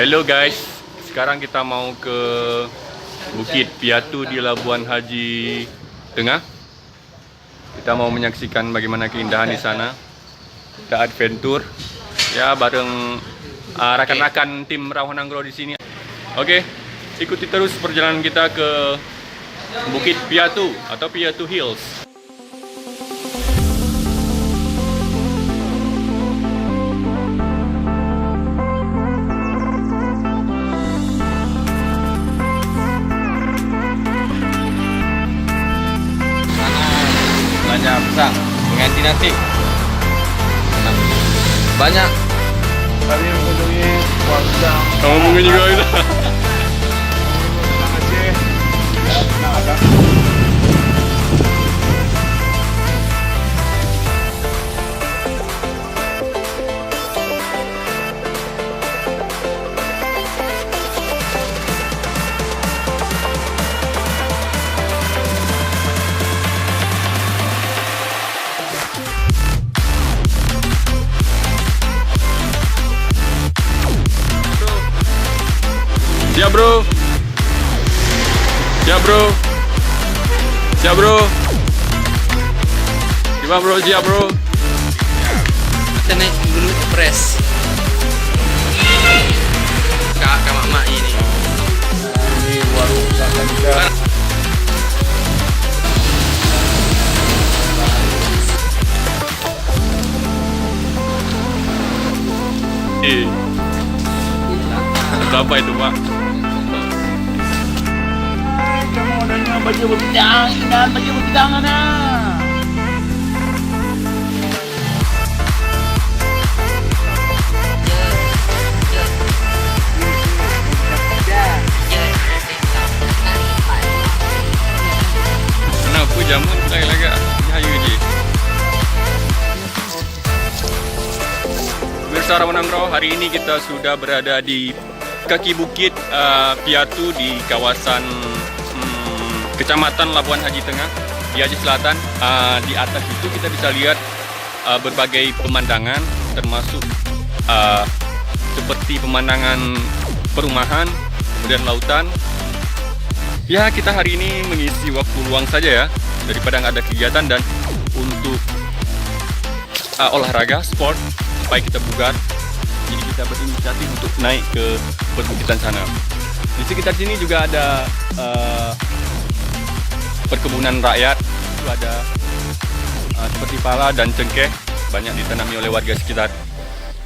Hello guys, sekarang kita mau ke Bukit Piatu di Labuan Haji Tengah. Kita mau menyaksikan bagaimana keindahan di sana. Kita adventure ya bareng rakan-rakan tim Rawah Nanggro di sini. Oke, ikuti terus perjalanan kita ke Bukit Piatu atau Piatu Hills. Belanja pisang dengan nanti banyak Kami mengunjungi warga Kamu mungkin juga bisa. Aceh. Siap bro. Siap bro. Siap bro. Gimana bro? Siap bro. kita naik dulu pres kakak mama ini Ini warung makan juga. Berapa itu pak? Kamu adanya baju berbidang, indah baju berbidang mana? Kenapa jamun lagi-lagi hayu je? Pemirsa Rawah Nanggro, hari ini kita sudah berada di kaki bukit Piatu di kawasan Kecamatan Labuan Haji Tengah di Aceh Selatan. Di atas itu kita bisa lihat berbagai pemandangan termasuk seperti pemandangan perumahan, kemudian lautan. Ya, kita hari ini mengisi waktu luang saja ya, daripada nggak ada kegiatan dan untuk olahraga, sport, supaya kita bugar. Jadi kita berinisiatif untuk naik ke perbukitan sana. Di sekitar sini juga ada perkebunan rakyat. Itu ada seperti pala dan cengkeh, banyak ditanami oleh warga sekitar.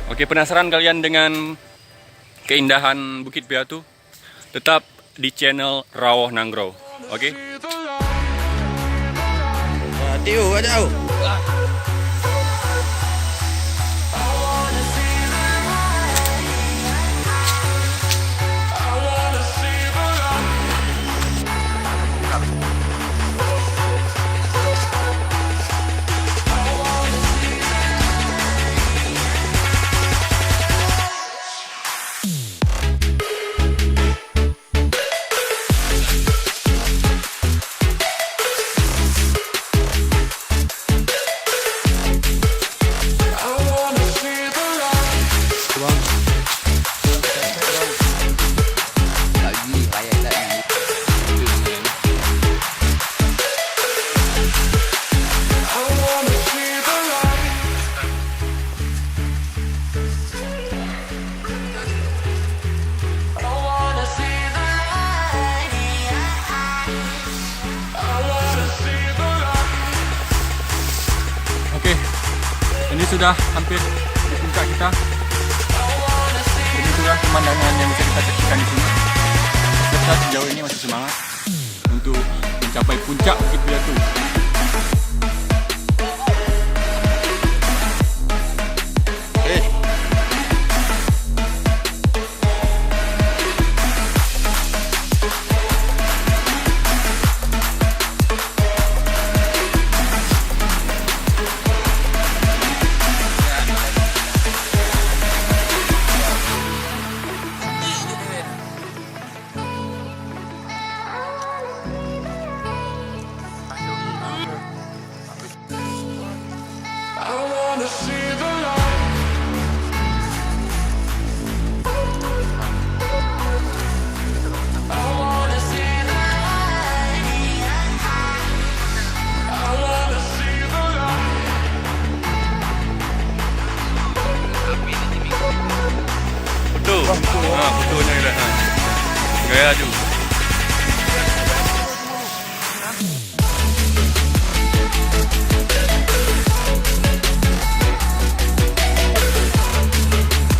Oke, penasaran kalian dengan keindahan Bukit Piatu? Tetap di channel Rawah Nanggro. Oke? Tio ada Oke, ini sudah hampir di puncak kita. Ini sudah pemandangan yang bisa kita saksikan di sini. Kita sejauh ini masih semangat untuk mencapai puncak Bukit Piatu. tu.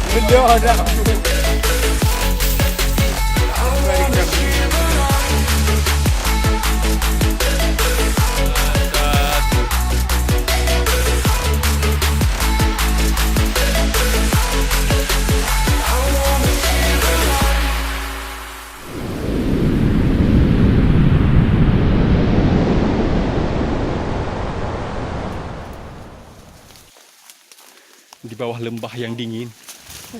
Benda ada. Di bawah lembah yang dingin,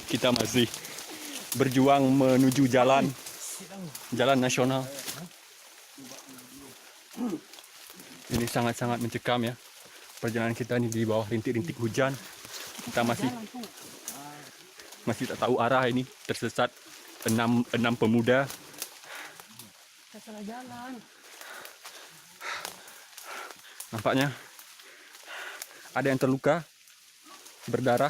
kita masih berjuang menuju jalan nasional. Ini sangat-sangat mencekam ya. Perjalanan kita ini di bawah rintik-rintik hujan. Kita masih tak tahu arah ini. Tersesat enam pemuda. Kita salah jalan. Nampaknya ada yang terluka, berdarah.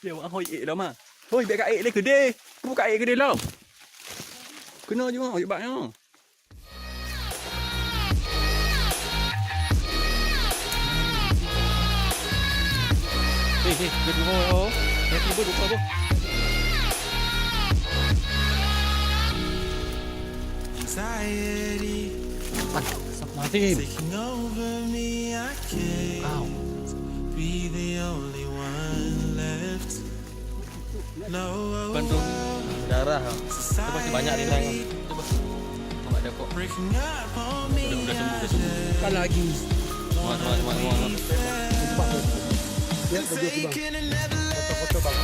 Dia buat hoi dah mah. Hoi biar kat air le gede. Buka air gede lah. Kena je mah hebatnya. Dia dua. Dia tiba dua apa? Anxiety Mati. taking over me. I can't be the only one left. No. Bantu. Darah. Kita masih banyak di dalam. Coba. Tak ada kok. Breaking up on me. Udah sembuh. Kan lagi. Semua. Taking another Foto bang.